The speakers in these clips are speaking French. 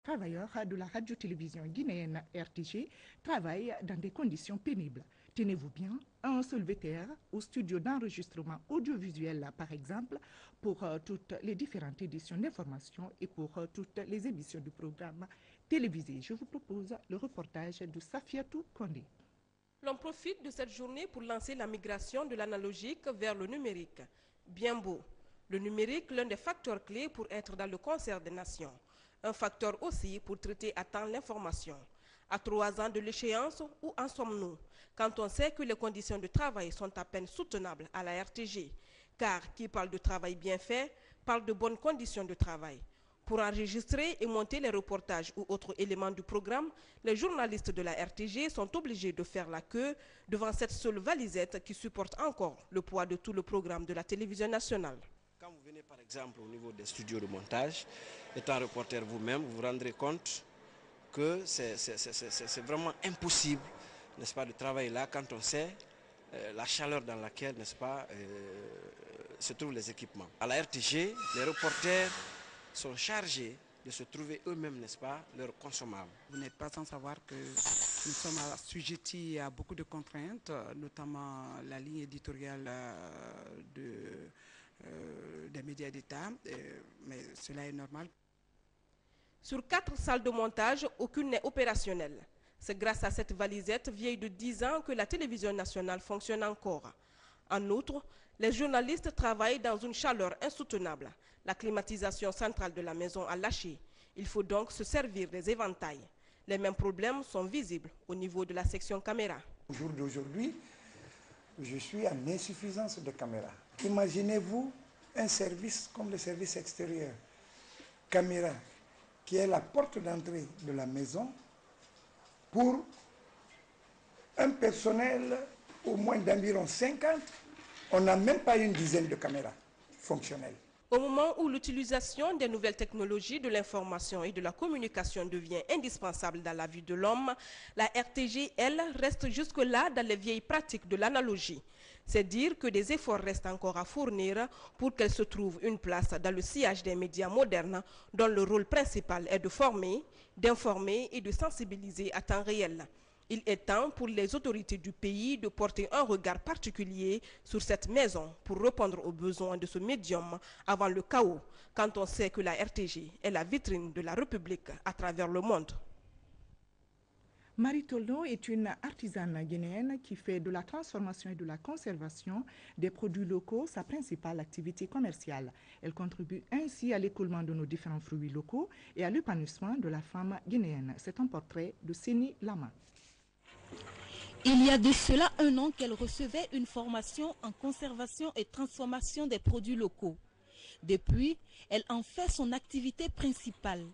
travailleurs de la radio-télévision guinéenne RTG travaillent dans des conditions pénibles. Tenez-vous bien, un seul VTR au studio d'enregistrement audiovisuel, par exemple, pour toutes les différentes éditions d'information et pour toutes les émissions du programme télévisé. Je vous propose le reportage de Safiatou Kondé. L'on profite de cette journée pour lancer la migration de l'analogique vers le numérique. Bien beau. Le numérique, l'un des facteurs clés pour être dans le concert des nations. Un facteur aussi pour traiter à temps l'information. À 3 ans de l'échéance, où en sommes-nous? Quand on sait que les conditions de travail sont à peine soutenables à la RTG. Car qui parle de travail bien fait, parle de bonnes conditions de travail. Pour enregistrer et monter les reportages ou autres éléments du programme, les journalistes de la RTG sont obligés de faire la queue devant cette seule valisette qui supporte encore le poids de tout le programme de la télévision nationale. Quand vous venez par exemple au niveau des studios de montage, étant reporter vous-même, vous vous rendrez compte que c'est vraiment impossible, n'est-ce pas, de travailler là quand on sait la chaleur dans laquelle, n'est-ce pas, se trouvent les équipements. À la RTG, les reporters sont chargés de se trouver eux-mêmes, n'est-ce pas, leurs consommables. Vous n'êtes pas sans savoir que nous sommes assujettis à beaucoup de contraintes, notamment la ligne éditoriale des médias d'État, mais cela est normal. Sur 4 salles de montage, aucune n'est opérationnelle. C'est grâce à cette valisette vieille de 10 ans que la télévision nationale fonctionne encore. En outre, les journalistes travaillent dans une chaleur insoutenable. La climatisation centrale de la maison a lâché. Il faut donc se servir des éventails. Les mêmes problèmes sont visibles au niveau de la section caméra. Au jour d'aujourd'hui, je suis en insuffisance de caméras. Imaginez-vous un service comme le service extérieur, caméra, qui est la porte d'entrée de la maison, pour un personnel au moins d'environ 50, on n'a même pas une dizaine de caméras fonctionnelles. Au moment où l'utilisation des nouvelles technologies de l'information et de la communication devient indispensable dans la vie de l'homme, la RTG, elle, reste jusque-là dans les vieilles pratiques de l'analogie. C'est dire que des efforts restent encore à fournir pour qu'elle se trouve une place dans le sillage des médias modernes dont le rôle principal est de former, d'informer et de sensibiliser à temps réel. Il est temps pour les autorités du pays de porter un regard particulier sur cette maison pour répondre aux besoins de ce médium avant le chaos, quand on sait que la RTG est la vitrine de la République à travers le monde. Marie Tolno est une artisane guinéenne qui fait de la transformation et de la conservation des produits locaux sa principale activité commerciale. Elle contribue ainsi à l'écoulement de nos différents fruits locaux et à l'épanouissement de la femme guinéenne. C'est un portrait de Séni Lama. Il y a de cela 1 an qu'elle recevait une formation en conservation et transformation des produits locaux. Depuis, elle en fait son activité principale.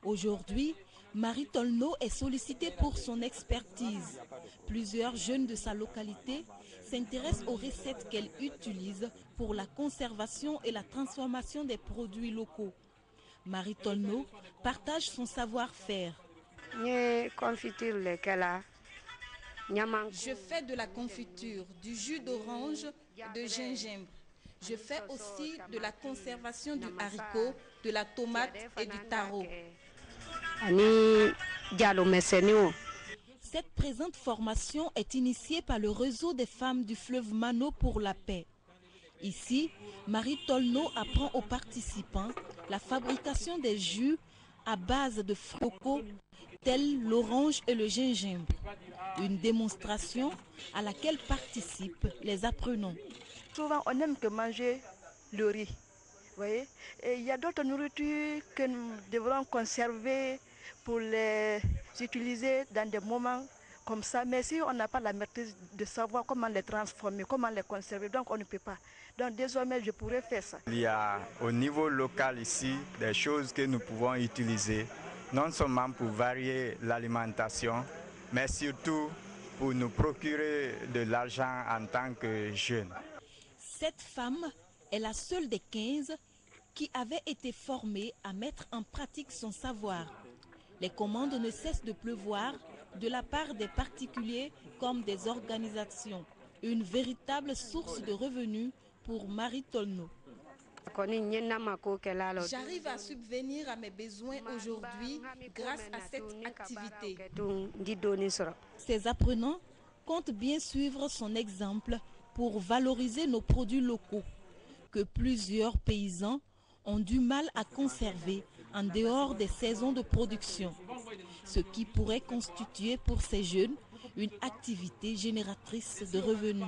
Aujourd'hui, Marie Tolno est sollicitée pour son expertise. Plusieurs jeunes de sa localité s'intéressent aux recettes qu'elle utilise pour la conservation et la transformation des produits locaux. Marie Tolno partage son savoir-faire. Je fais de la confiture, du jus d'orange, de gingembre. Je fais aussi de la conservation du haricot, de la tomate et du taro. Cette présente formation est initiée par le réseau des femmes du fleuve Mano pour la paix. Ici, Marie Tolno apprend aux participants la fabrication des jus à base de fruits locaux tels l'orange et le gingembre. Une démonstration à laquelle participent les apprenants. Souvent, on n'aime que manger le riz. Vous voyez? Et il y a d'autres nourritures que nous devrons conserver pour les utiliser dans des moments comme ça. Mais si on n'a pas la maîtrise de savoir comment les transformer, comment les conserver, donc on ne peut pas. Donc désormais, je pourrais faire ça. Il y a au niveau local ici des choses que nous pouvons utiliser, non seulement pour varier l'alimentation, mais surtout pour nous procurer de l'argent en tant que jeunes. Cette femme est la seule des 15 qui avait été formée à mettre en pratique son savoir. Les commandes ne cessent de pleuvoir de la part des particuliers comme des organisations. Une véritable source de revenus pour Marie Tolno. J'arrive à subvenir à mes besoins aujourd'hui grâce à cette activité. Ces apprenants comptent bien suivre son exemple pour valoriser nos produits locaux, que plusieurs paysans ont du mal à conserver en dehors des saisons de production, ce qui pourrait constituer pour ces jeunes une activité génératrice de revenus.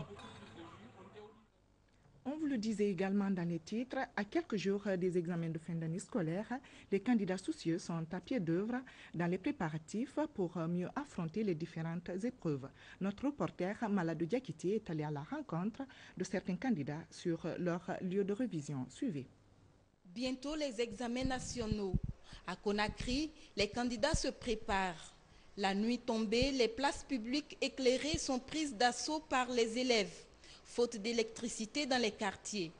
On vous le disait également dans les titres, à quelques jours des examens de fin d'année scolaire, les candidats soucieux sont à pied d'œuvre dans les préparatifs pour mieux affronter les différentes épreuves. Notre reporter Maladou Diakité est allé à la rencontre de certains candidats sur leur lieu de révision. Suivez. Bientôt les examens nationaux. À Conakry, les candidats se préparent. La nuit tombée, les places publiques éclairées sont prises d'assaut par les élèves, faute d'électricité dans les quartiers.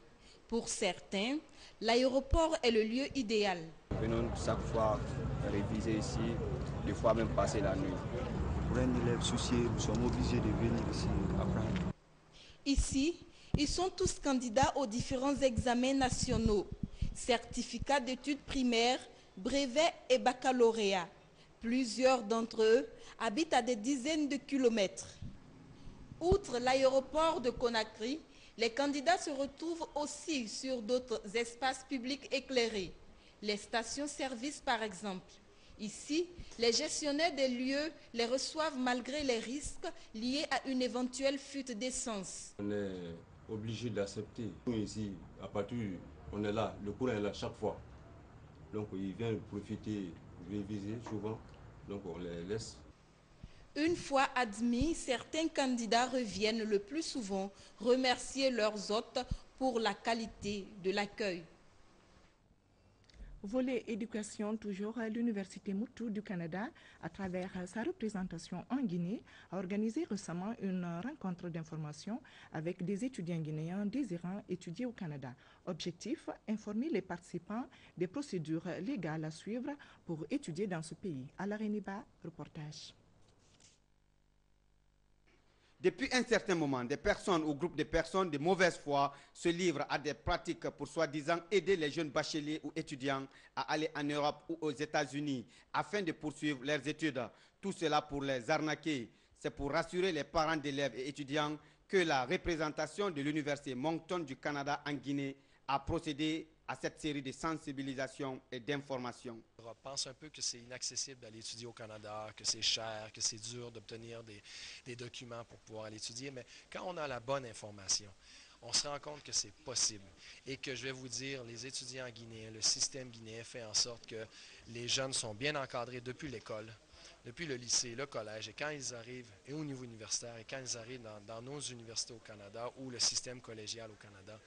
Pour certains, l'aéroport est le lieu idéal. Nous venons chaque fois réviser ici, des fois même passer la nuit. Pour un élève soucieux, nous sommes obligés de venir ici apprendre. Ici, ils sont tous candidats aux différents examens nationaux, certificats d'études primaires, brevets et baccalauréat. Plusieurs d'entre eux habitent à des dizaines de kilomètres. Outre l'aéroport de Conakry, les candidats se retrouvent aussi sur d'autres espaces publics éclairés. Les stations-service par exemple. Ici, les gestionnaires des lieux les reçoivent malgré les risques liés à une éventuelle fuite d'essence. On est obligé d'accepter. Ici, à partir, on est là, le courant est là chaque fois. Donc ils viennent profiter, réviser souvent, donc on les laisse. Une fois admis, certains candidats reviennent le plus souvent remercier leurs hôtes pour la qualité de l'accueil. Volet éducation, toujours à l'Université Moutou du Canada, à travers sa représentation en Guinée, a organisé récemment une rencontre d'information avec des étudiants guinéens désirant étudier au Canada. Objectif, informer les participants des procédures légales à suivre pour étudier dans ce pays. À la Reniba, reportage. Depuis un certain moment, des personnes ou groupes de personnes de mauvaise foi se livrent à des pratiques pour soi-disant aider les jeunes bacheliers ou étudiants à aller en Europe ou aux États-Unis afin de poursuivre leurs études. Tout cela pour les arnaquer. C'est pour rassurer les parents d'élèves et étudiants que la représentation de l'Université Moncton du Canada en Guinée a procédé à cette série de sensibilisation et d'information. On pense un peu que c'est inaccessible d'aller étudier au Canada, que c'est cher, que c'est dur d'obtenir des documents pour pouvoir aller étudier, mais quand on a la bonne information, on se rend compte que c'est possible et que, je vais vous dire, les étudiants guinéens, le système guinéen fait en sorte que les jeunes sont bien encadrés depuis l'école, depuis le lycée, le collège, et quand ils arrivent, et au niveau universitaire, et quand ils arrivent dans nos universités au Canada ou le système collégial au Canada,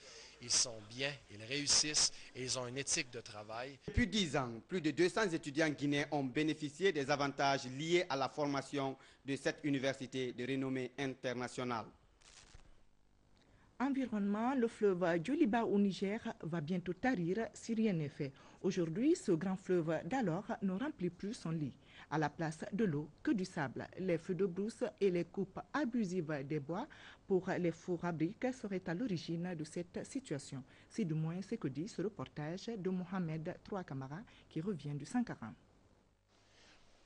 ils sont bien, ils réussissent et ils ont une éthique de travail. Depuis 10 ans, plus de 200 étudiants guinéens ont bénéficié des avantages liés à la formation de cette université de renommée internationale. Environnement, le fleuve Djoliba au Niger va bientôt tarir si rien n'est fait. Aujourd'hui, ce grand fleuve d'alors ne remplit plus son lit. À la place de l'eau, que du sable. Les feux de brousse et les coupes abusives des bois pour les fours à briques seraient à l'origine de cette situation. C'est du moins ce que dit ce reportage de Mohamed Trouakamara qui revient du Sankara.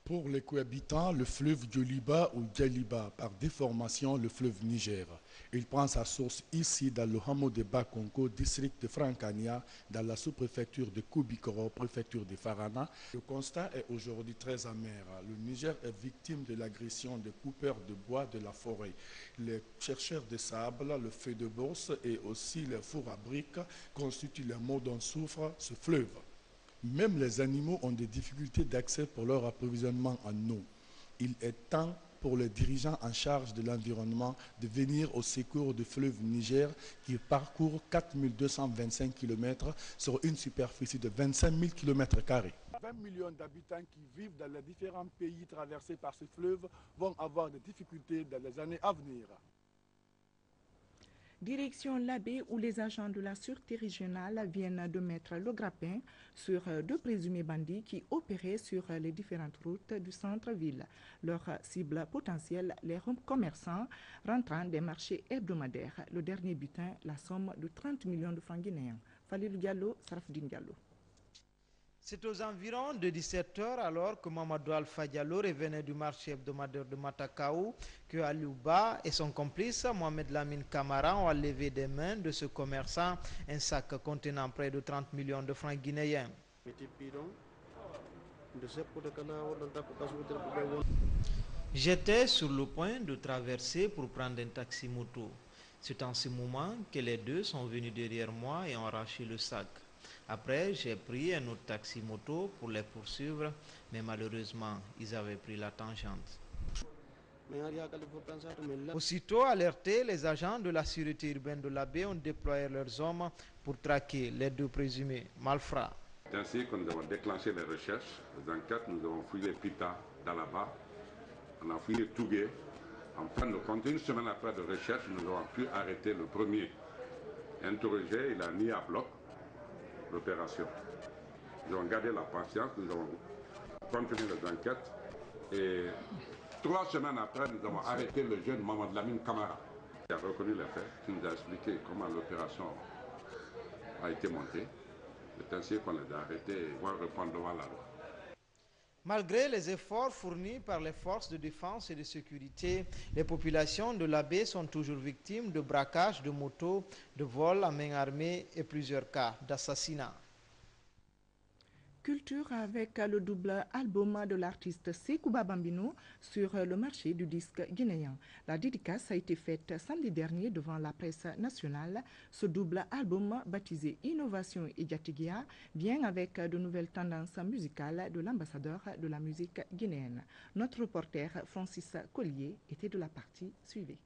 Pour les cohabitants, le fleuve Djoliba ou Djaliba, par déformation le fleuve Niger. Il prend sa source ici dans le hameau de Bakonko, district de Francania, dans la sous-préfecture de Koubikoro, préfecture de Farana. Le constat est aujourd'hui très amer. Le Niger est victime de l'agression des coupeurs de bois de la forêt. Les chercheurs de sable, le feu de brousse et aussi les fours à briques constituent les maux dont souffre ce fleuve. Même les animaux ont des difficultés d'accès pour leur approvisionnement en eau. Il est temps pour les dirigeants en charge de l'environnement de venir au secours du fleuve Niger qui parcourt 4225 km sur une superficie de 25 000 km². 20 millions d'habitants qui vivent dans les différents pays traversés par ce fleuve vont avoir des difficultés dans les années à venir. Direction Labé où les agents de la sûreté régionale viennent de mettre le grappin sur deux présumés bandits qui opéraient sur les différentes routes du centre-ville. Leur cible potentielle, les commerçants rentrant des marchés hebdomadaires. Le dernier butin, la somme de 30 millions de francs guinéens. Falilou Diallo, Sarafdine Diallo. C'est aux environs de 17h alors que Mamadou Alpha Diallo revenait du marché hebdomadaire de Matakaou que Aliouba et son complice Mohamed Lamine Kamara ont enlevé des mains de ce commerçant un sac contenant près de 30 millions de francs guinéens. J'étais sur le point de traverser pour prendre un taxi-moto. C'est en ce moment que les deux sont venus derrière moi et ont arraché le sac. Après, j'ai pris un autre taxi-moto pour les poursuivre, mais malheureusement, ils avaient pris la tangente. Aussitôt alertés, les agents de la sûreté urbaine de la baie ont déployé leurs hommes pour traquer les deux présumés malfrats. C'est ainsi que nous avons déclenché les recherches, les enquêtes. Nous avons fouillé Pita, Dalaba, on a fouillé Tougué. En fin de compte, une semaine après de recherche, nous avons pu arrêter le premier. Interrogé, il a nié à bloc l'opération. Nous avons gardé la patience, nous avons continué les enquêtes et 3 semaines après, nous avons arrêté le jeune Mamadou Lamine Kamara. Il a reconnu les faits, il nous a expliqué comment l'opération a été montée. C'est ainsi qu'on les a arrêtés et vont répondre devant la loi. Malgré les efforts fournis par les forces de défense et de sécurité, les populations de la baie sont toujours victimes de braquages de motos, de vols à main armée et plusieurs cas d'assassinat. Culture avec le double album de l'artiste Sekouba Bambino sur le marché du disque guinéen. La dédicace a été faite samedi dernier devant la presse nationale. Ce double album baptisé Innovation et Diatigia vient avec de nouvelles tendances musicales de l'ambassadeur de la musique guinéenne. Notre reporter Francis Collier était de la partie suivie.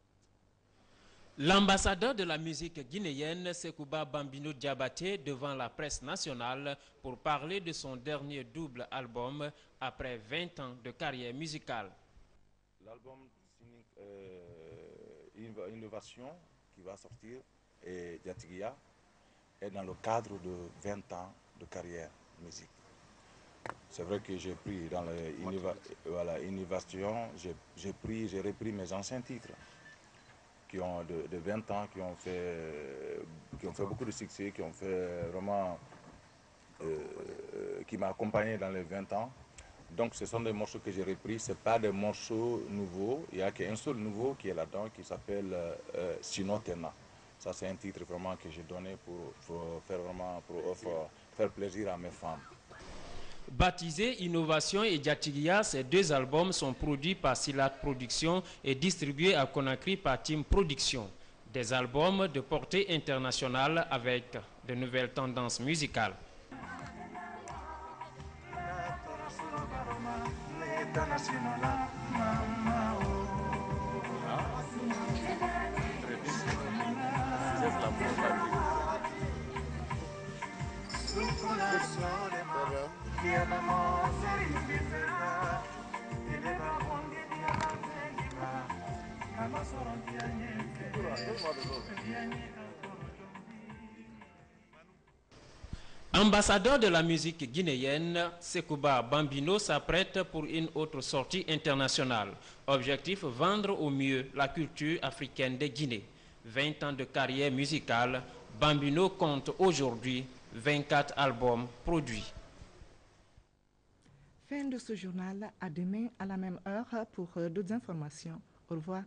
L'ambassadeur de la musique guinéenne, Sekouba Bambino Diabaté, devant la presse nationale pour parler de son dernier double album après 20 ans de carrière musicale. L'album Innovation qui va sortir et Diatigia est dans le cadre de 20 ans de carrière musique. C'est vrai que j'ai pris dans l'innovation, j'ai repris mes anciens titres qui ont de 20 ans, qui ont fait beaucoup de succès, qui ont fait vraiment, qui m'ont accompagné dans les 20 ans. Donc ce sont des morceaux que j'ai repris, ce pas des morceaux nouveaux, il n'y a qu'un seul nouveau qui est là-dedans, qui s'appelle Sinotena. Ça c'est un titre vraiment que j'ai donné pour faire plaisir à mes fans. Baptisé Innovation et Diatigia, ces deux albums sont produits par Silat Productions et distribués à Conakry par Team Production. Des albums de portée internationale avec de nouvelles tendances musicales. Ambassadeur de la musique guinéenne, Sekouba Bambino s'apprête pour une autre sortie internationale. Objectif, vendre au mieux la culture africaine de Guinée. 20 ans de carrière musicale, Bambino compte aujourd'hui 24 albums produits. Fin de ce journal, à demain à la même heure pour d'autres informations. Au revoir.